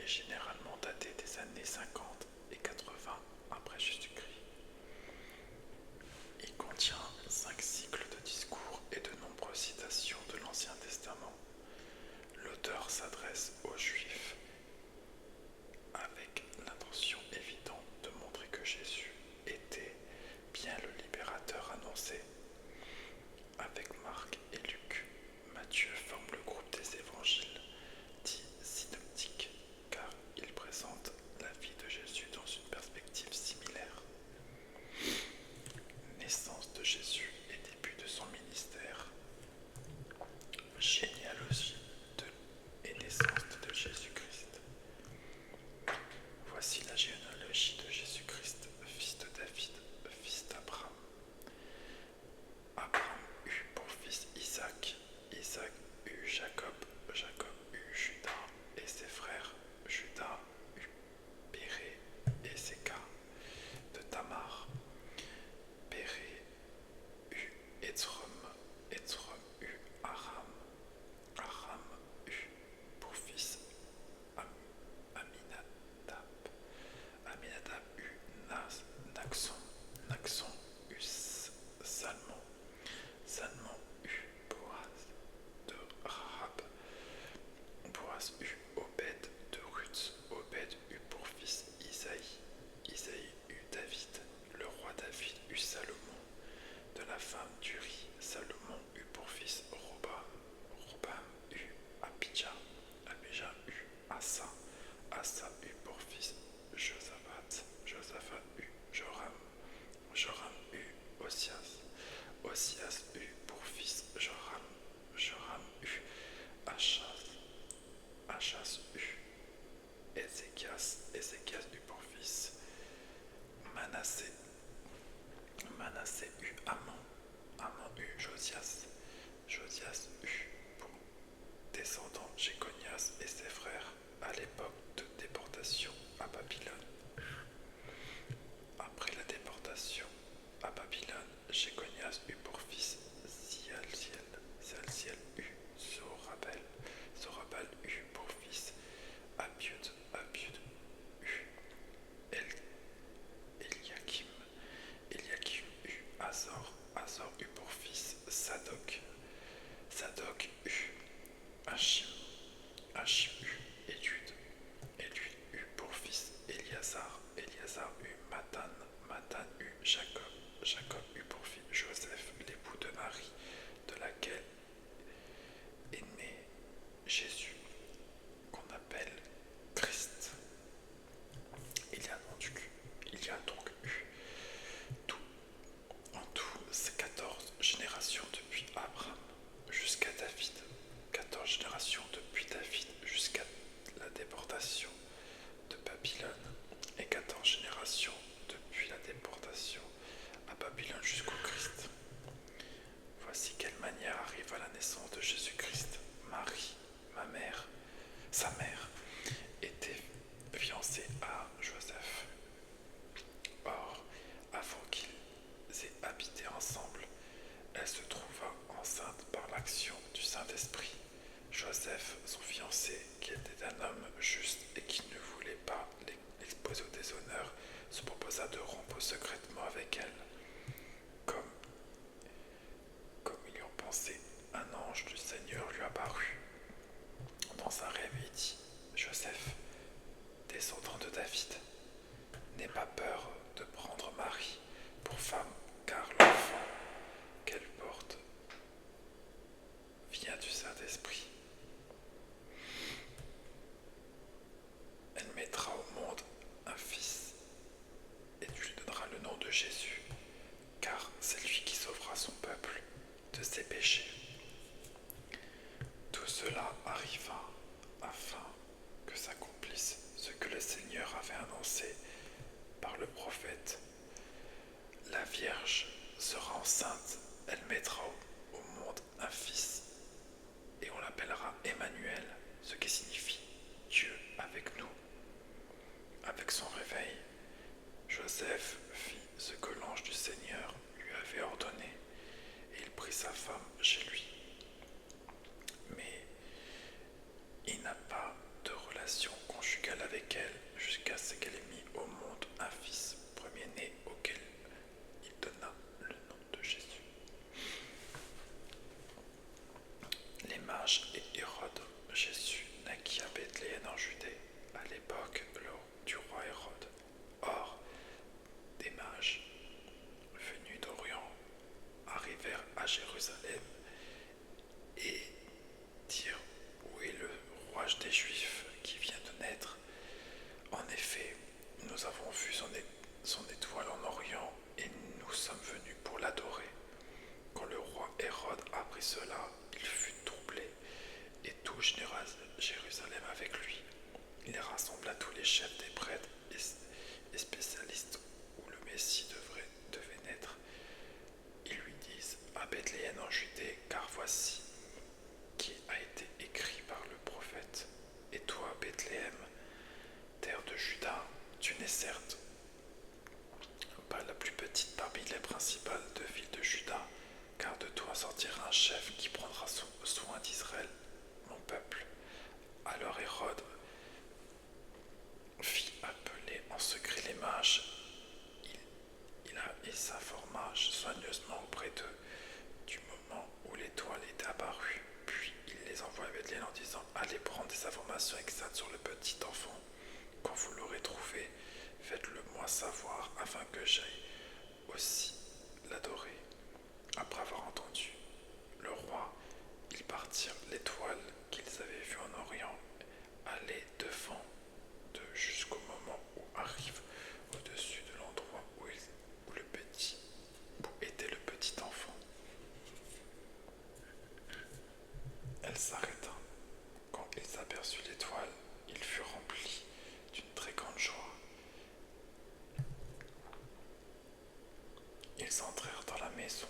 est généralement daté des années 50 et 80 après Jésus-Christ. Il contient 5 cycles de discours et de nombreuses citations de l'Ancien Testament. L'auteur s'adresse aux Juifs avec l'intention évidente de montrer que Jésus était bien le libérateur annoncé. Avec Marc et Luc, Matthieu forme le groupe des évangiles dits synoptiques car il présente la vie de Jésus dans une perspective similaire. Naissance de Jésus et début de son ministère. Généalogie et naissance de Jésus-Christ. Voici la généalogie de Jésus-Christ, fils de David, fils d'Abraham. Abraham eut pour fils Isaac, Isaac eut Jacob, Jacob eut Judas et ses frères, Judas eut Péré et Séca de Tamar, Péré eut Étzrom, Étzrom eut Aram, Aram eut pour fils Aminadab, Aminadab eut Naxon, Naxon eut Salmon, Salmon eut Boaz de Rahab, Boaz eut Obed de Ruth, Obed eut pour fils Isaïe, Isaïe eut David, le roi David eut Salomon, de la femme d'Uri, Salomon eut pour fils Robam, Robam eut Abijah, Abijah eut Asa, Asa eut pour fils Josaphat, Josaphat eut Joram, Joram eut Osias, Osias eut pour fils Joram, Joram eut Achaz, Achaz eut Ézéchias, Ézéchias eut pour fils Manassé, Manassé eut Amon, Amon eut Josias, Josias eut pour descendant Jéconias et ses frères à l'époque de déportation à Babylone. Après la déportation à Babylone, Jéconias eut pour fils Zialziel, Zialziel eut Zorobabel, Zorobabel eut pour fils Abiud, Abiud eut Eliakim, Eliakim eut Azor, Azor eut pour fils Sadoc, Sadoc eut Achim, Achim eut Élude, Élude eut pour fils Éliasar, Éliasar eut Matan, Matan eut Jacob, Jacob eut pour fils Joseph, l'époux de Marie, de laquelle est né Jésus, qu'on appelle Christ. Il y a donc eu en tout 14 générations depuis Abraham jusqu'à David, 14 générations depuis David jusqu'à la déportation de Babylone et 14 générations depuis la déportation à Babylone jusqu'au Christ. Voici quelle manière arrive à la naissance de Jésus-Christ. Marie, sa mère, était fiancée à Joseph. Or, avant qu'ils aient habité ensemble, elle se trouva enceinte par l'action du Saint-Esprit. Joseph, son fiancé, qui était un homme juste et qui ne voulait pas l'exposer au déshonneur, se proposa de rompre secrètement avec elle. Comme ils y ont pensé, un ange du Seigneur lui apparut dans un rêve et dit : Joseph, descendant de David, n'aie pas peur de prendre Marie pour femme, car l'enfant qu'elle porte vient du Saint-Esprit. Elle mettra au monde un fils et tu lui donneras le nom de Jésus, car c'est lui qui sauvera son peuple de ses péchés. Tout cela arriva afin que s'accomplisse ce que le Seigneur avait annoncé par le prophète. La Vierge sera enceinte, elle mettra au monde un fils et on l'appellera Emmanuel, ce qui signifie Dieu avec nous. Avec son réveil, Joseph fit ce que l'ange du Seigneur lui avait ordonné et il prit sa femme chez lui. Mais il n'a pas de relation conjugale en Judée, à l'époque du roi Hérode. Or, des mages venus d'Orient arrivèrent à Jérusalem et dirent: où est le roi des Juifs qui vient de naître? En effet, nous avons vu son étoile en Orient et nous sommes venus pour l'adorer. Quand le roi Hérode apprit cela, il fut troublé, et tout Jérusalem avec lui. Il rassembla tous les chefs des prêtres et spécialistes où le Messie devait naître. Ils lui disent: à Bethléem en Judée, car voici qui a été écrit par le prophète. Et toi, Bethléem, terre de Juda, tu n'es certes pas la plus petite parmi les principales villes de Juda, car de toi sortira un chef qui prendra soin d'Israël, mon peuple. Alors Hérode fit appeler en secret les mages. Il s'informa soigneusement auprès d'eux du moment où l'étoile était apparue. Puis il les envoya à Bethléem en disant: allez prendre des informations exactes sur le petit enfant. Quand vous l'aurez trouvé, faites-le moi savoir afin que j'aille aussi l'adorer. Après avoir entendu le roi, ils partirent. L'étoile qu'ils avaient vue en Orient allait devant d'eux jusqu'au moment où arrive au-dessus de l'endroit où était le petit enfant. Elle s'arrêta. Quand ils aperçurent l'étoile, ils furent remplis d'une très grande joie. Ils entrèrent dans la maison,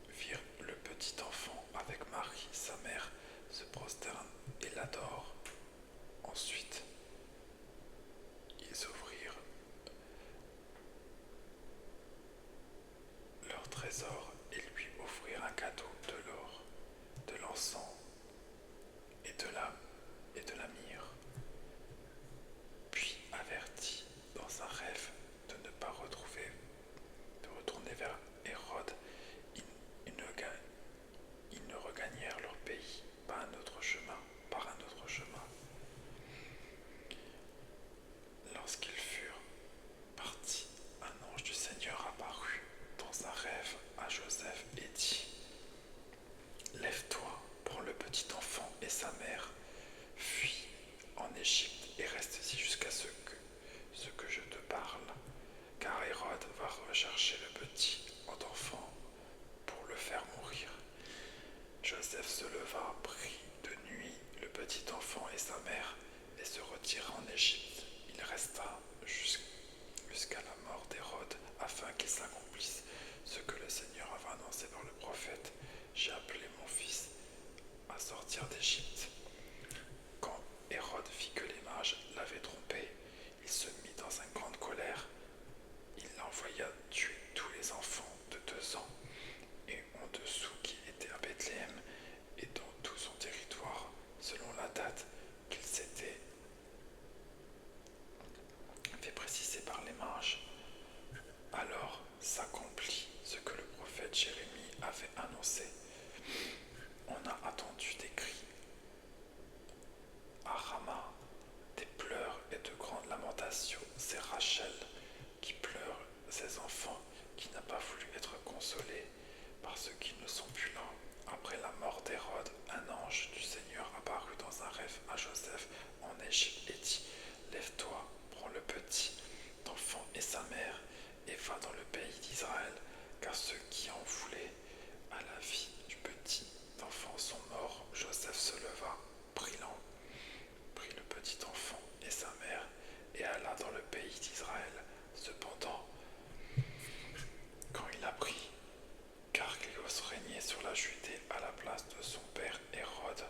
virent le petit enfant avec Marie, sa mère, se prosternent et l'adorent. Ensuite, ils ouvrirent leur trésor et lui offrirent un cadeau: de l'or, de l'encens et de la myrrhe. Puis, avertis dans un rêve de ne pas retourner vers Hérode, ils ne regagnèrent leur pays par un autre chemin. Lorsqu'ils furent partis, un ange du Seigneur apparut dans un rêve à Joseph et dit: lève-toi, prends le petit enfant et sa mère, fuis en Égypte et reste ici jusqu'à ce que je te parle, car Hérode va rechercher le petit enfant pour le faire mourir. Joseph se leva, prit de nuit le petit enfant et sa mère et se retira en Égypte. Il resta jusqu'à la mort d'Hérode afin qu'il s'accomplisse ce que le Seigneur avait annoncé par le prophète: j'ai appelé mon fils à sortir d'Égypte. Quand Hérode vit que les mages l'avaient trompé, il se mit dans une grande colère. Il envoya tuer tous les enfants de 2 ans et en dessous qui étaient à Bethléem et dans tout son territoire, selon la date qu'il s'était fait préciser par les mages. Alors s'accomplit ce que le prophète Jérémie avait annoncé. On a attendu des cris à Rama, des pleurs et de grandes lamentations. C'est Rachel qui pleure ses enfants, qui n'a pas voulu être consolée par ceux qui ne sont plus là. Après la mort d'Hérode, un ange du Seigneur apparut dans un rêve à Joseph en Égypte et dit: lève-toi, prends le petit enfant et sa mère et va dans le pays d'Israël, car ceux qui en voulaient à la vie du petit enfant sont morts. Joseph se leva, prit le petit enfant et sa mère et alla dans le pays d'Israël. Cependant, quand il apprit qu'Archélaus régnait sur la Judée à la place de son père Hérode,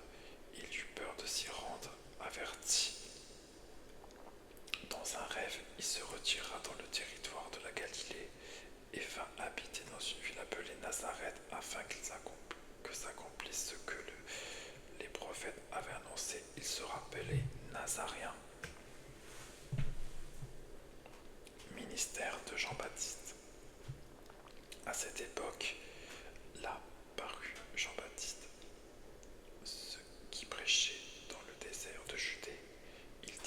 il eut peur de s'y rendre. Averti dans un rêve, il se retira dans le territoire de la Galilée et vint habiter dans une ville appelée Nazareth afin que s'accomplisse ce que les prophètes avaient annoncé. Il se rappelait Nazaréen. Ministère de Jean-Baptiste. À cette époque, là parut Jean-Baptiste, ce qui prêchait dans le désert de Judée. Il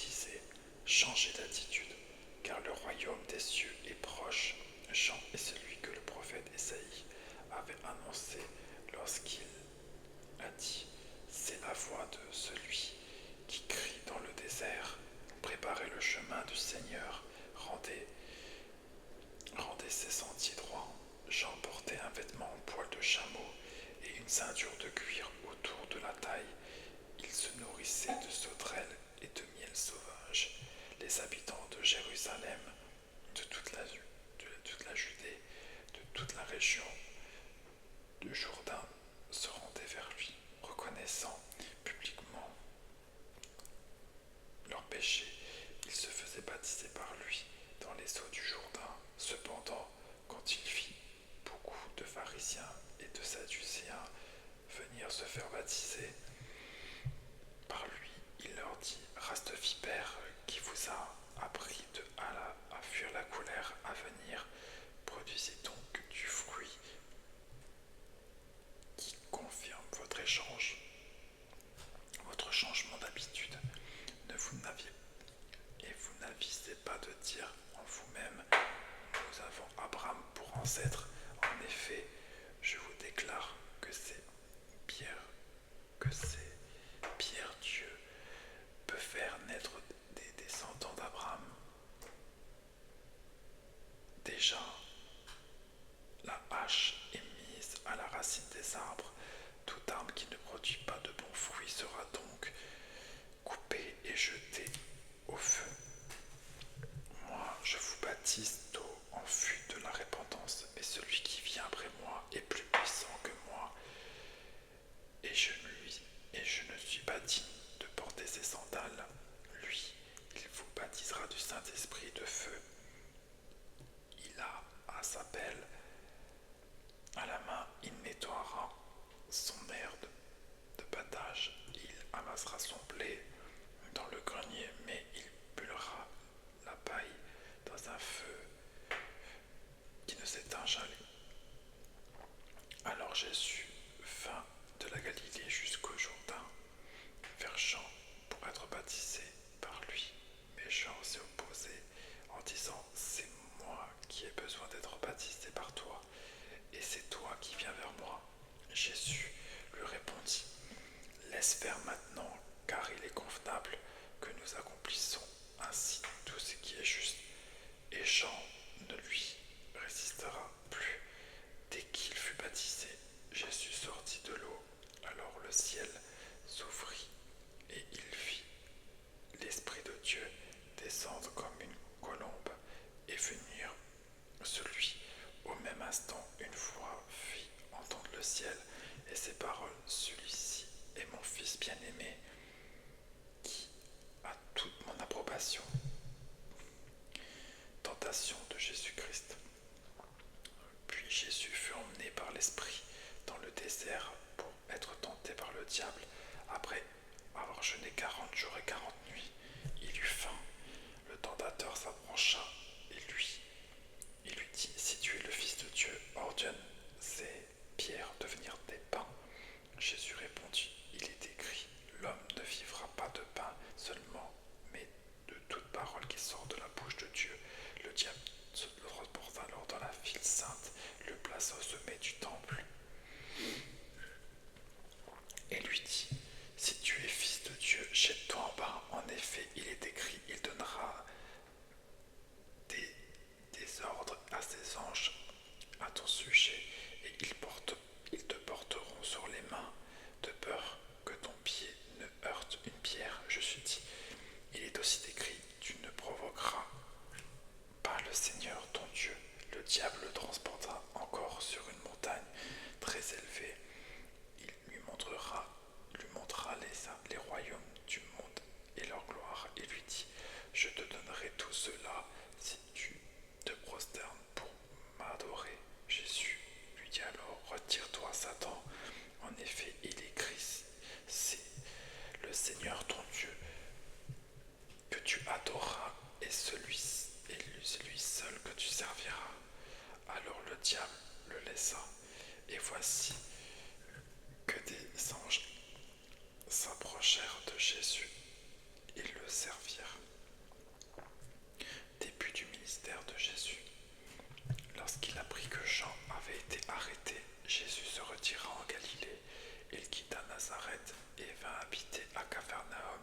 ceinture de cuir autour de la taille. Il se nourrissait de sauterelles et de miel sauvage. Les habitants de Jérusalem, de toute la Judée, de toute la région de Jourdain se rendaient vers lui, reconnaissant publiquement leurs péchés. Ils se faisaient baptiser par lui dans les eaux du Jourdain. Cependant, quand il vit beaucoup de pharisiens et de sadducéens venir se faire baptiser par lui, il leur dit: Race de vipères, qui vous a appris à fuir la colère à venir, produisez donc du fruit qui confirme votre changement d'habitude. Vous n'avisez pas de dire en vous-même: nous avons Abraham pour ancêtre. En effet, je vous déclare que c'est Pierre Dieu peut faire naître des descendants d'Abraham. Déjà, la hache est mise à la racine des arbres. Toute arbre qui ne produit pas de bons fruits sera donc coupée et jetée au feu. Moi, je vous baptise d'eau en vue de la repentance, mais celui qui vient après moi est plus puissant que moi, et je ne suis pas digne de porter ses sandales. Lui, il vous baptisera du Saint-Esprit et de feu. Il a à sa pelle à la main, il nettoiera son aire de battage, il amassera son blé dans le grenier, mais il brûlera la paille dans un feu qui ne s'éteint jamais. Alors Jésus vint de la Galilée jusqu'au Jourdain, vers Jean, pour être baptisé par lui. Mais Jean s'est opposé en disant: c'est moi qui ai besoin d'être baptisé par toi, et c'est toi qui viens vers moi. Jésus lui répondit: laisse faire maintenant, car il est convenable que nous accomplissions ainsi tout ce qui est juste. Et Jean ne lui résistera plus. Dès qu'il fut baptisé, Jésus sortit de l'eau. Alors le ciel s'ouvrit et il vit l'Esprit de Dieu descendre comme une colombe et venir sur lui. Au même instant, une voix fit entendre le ciel et ces paroles: celui-ci est mon Fils bien-aimé, qui a toute mon approbation. Tentation de Jésus-Christ. Puis Jésus fut emmené par l'Esprit dans le désert pour être tenté par le diable. Après avoir jeûné 40 jours et 40 nuits, il eut faim. Le tentateur s'approcha et il lui dit: si tu es le Fils de Dieu, ordonne ces pierres devenir des pains. Jésus répondit: il est écrit, l'homme ne vivra pas de pain seulement, mais de toute parole qui sort de la bouche de Dieu. Le diable le transporta alors dans la ville sainte, le plaça au sommet du temple et lui dit: si tu es Fils de Dieu, jette-toi en bas. En effet, il est écrit, il donnera des ordres à ses anges à ton sujet, et ils te porteront sur les mains, de peur que ton pied ne heurte une pierre. Je suis dit: il est aussi écrit, tu ne provoqueras pas le Seigneur ton Dieu. Le diable le transporta encore sur une montagne très élevée. Il lui montrera les royaumes du monde et leur gloire, et lui dit: je te donnerai tout cela si tu te prosternes pour m'adorer. Jésus lui dit alors: retire-toi, Satan. En effet, il est écrit, c'est le Seigneur ton Dieu que tu adoreras, et celui seul que tu serviras. Alors le diable le laissa, et voici que des anges s'approchèrent de Jésus et le servirent. Début du ministère de Jésus. Lorsqu'il apprit que Jean avait été arrêté, Jésus se retira en Galilée. Il quitta Nazareth et vint habiter à Capharnaüm,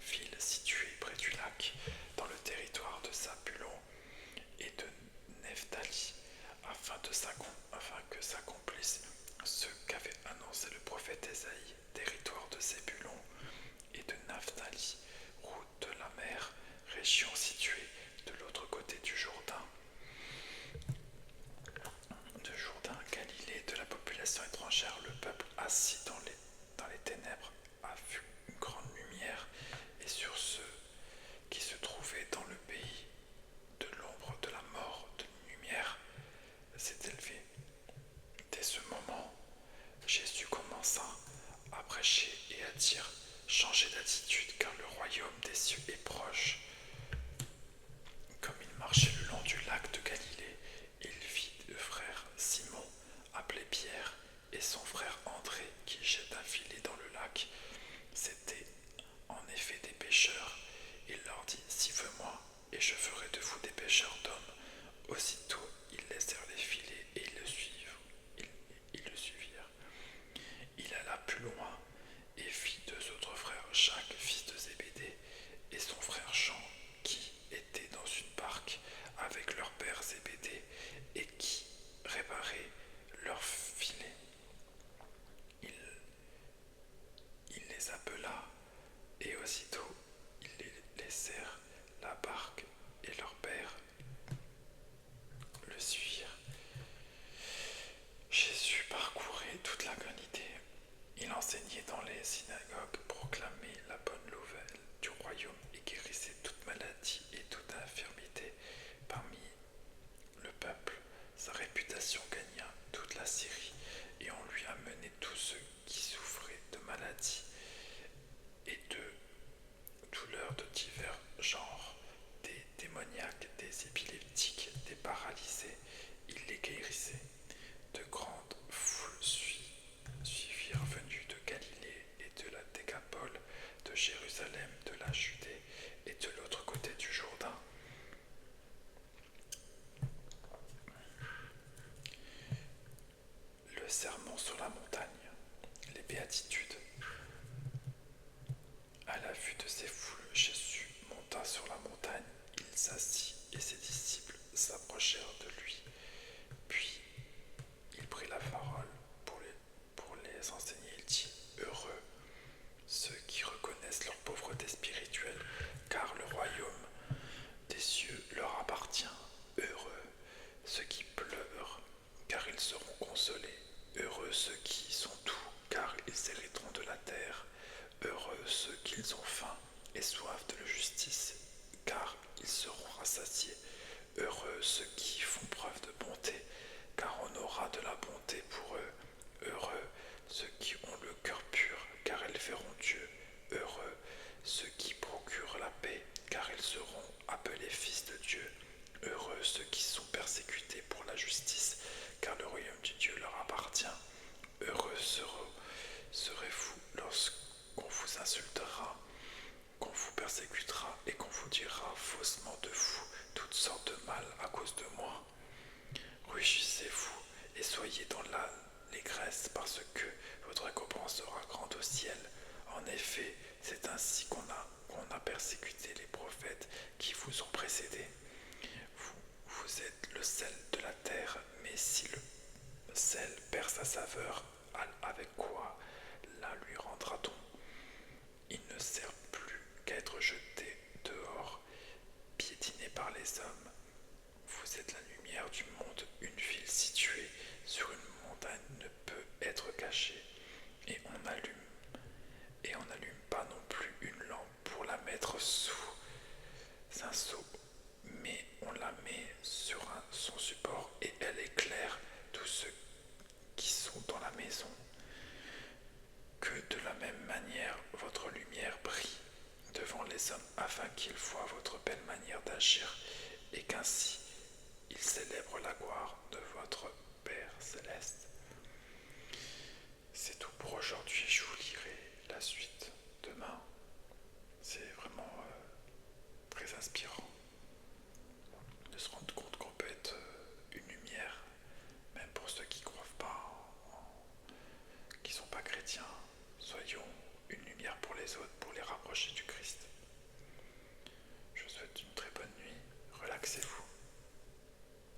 ville située près du lac, dans le territoire de Zabulon et de Nephtali, afin que s'accomplisse ce qu'avait annoncé royaume des cieux est proche. Comme il marchait le long du lac de Galilée, il vit le frère Simon, appelé Pierre, et son frère André, qui jette un filet dans le lac. C'étaient en effet des pêcheurs. Il leur dit: Suivez-moi, et je ferai de vous des pêcheurs d'hommes. Aussitôt, ils laissèrent les filets et ils le suivirent. Il alla plus loin et vit deux autres frères, Jacques, fils de Zébédée, et son frère Jean, qui étaient dans une barque avec leur père Zébédée et qui réparaient leurs filets. Il les appela, et aussitôt ils les laissèrent la barque et leur père le suivirent. Jésus parcourait toute la Galilée. Il enseignait dans les synagogues, proclamait la bonne nouvelle du royaume et guérissait toute maladie et toute infirmité parmi le peuple. Sa réputation gagna toute la Syrie et on lui amenait tous ceux qui souffraient de maladies et de douleurs de divers genres, des démoniaques, des épileptiques, des paralysés. Il les guérissait. De grandes foules suivirent venus de Galilée et de la Décapole, de Jérusalem, de la Judée et de l'autre côté du Jourdain. Le sermon sur la montagne, les béatitudes. À la vue de ces foules, Jésus monta sur la montagne, il s'assit et ses disciples s'approchèrent de lui. Puis il prit la parole pour les enseigner. Il dit: Heureux ceux qui reconnaissent leur pauvreté spirituelle, car le royaume des cieux leur appartient. Heureux ceux qui pleurent, car ils seront consolés. Heureux ceux qui sont doux, car ils hériteront de la terre. Heureux ceux qui ont faim et soif de la justice, car ils seront rassasiés. Heureux ceux qui font preuve de bonté, car on aura de la bonté pour eux. Heureux ceux qui ont le cœur pur, car ils verront Dieu. Heureux ceux qui procurent la paix, car ils seront appelés fils de Dieu. Heureux ceux qui sont persécutés pour la justice, car le royaume de Dieu leur appartient. Heureux serez-vous lorsqu'on vous insultera, qu'on vous persécutera et qu'on vous dira faussement de vous toutes sortes de mal à cause de moi. Réjouissez-vous et soyez dans l'allégresse, parce que votre récompense sera grande au ciel. En effet, c'est ainsi qu'on a persécuté les prophètes qui vous ont précédés. Vous êtes le sel de la terre, mais si le sel perd sa saveur, avec quoi la lui rendra-t-on? Il ne sert plus qu'à être jeté dehors, piétiné par les hommes. Vous êtes la lumière du monde. Une ville située sur une montagne ne peut être cachée, et on n'allume pas non plus une lampe pour la mettre sous un seau, mais on la met sur son support et elle éclaire tous ceux qui sont dans la maison. Que de la même manière votre lumière brille devant les hommes, afin qu'ils voient votre belle manière d'agir et qu'ainsi ils célèbrent la gloire de votre Père céleste. C'est tout pour aujourd'hui, je vous lirai la suite demain. C'est vraiment très inspirant de se rendre compte qu'on peut être une lumière, même pour ceux qui ne croient pas, qui ne sont pas chrétiens. Soyons une lumière pour les autres, pour les rapprocher du Christ. Je vous souhaite une très bonne nuit, relaxez-vous.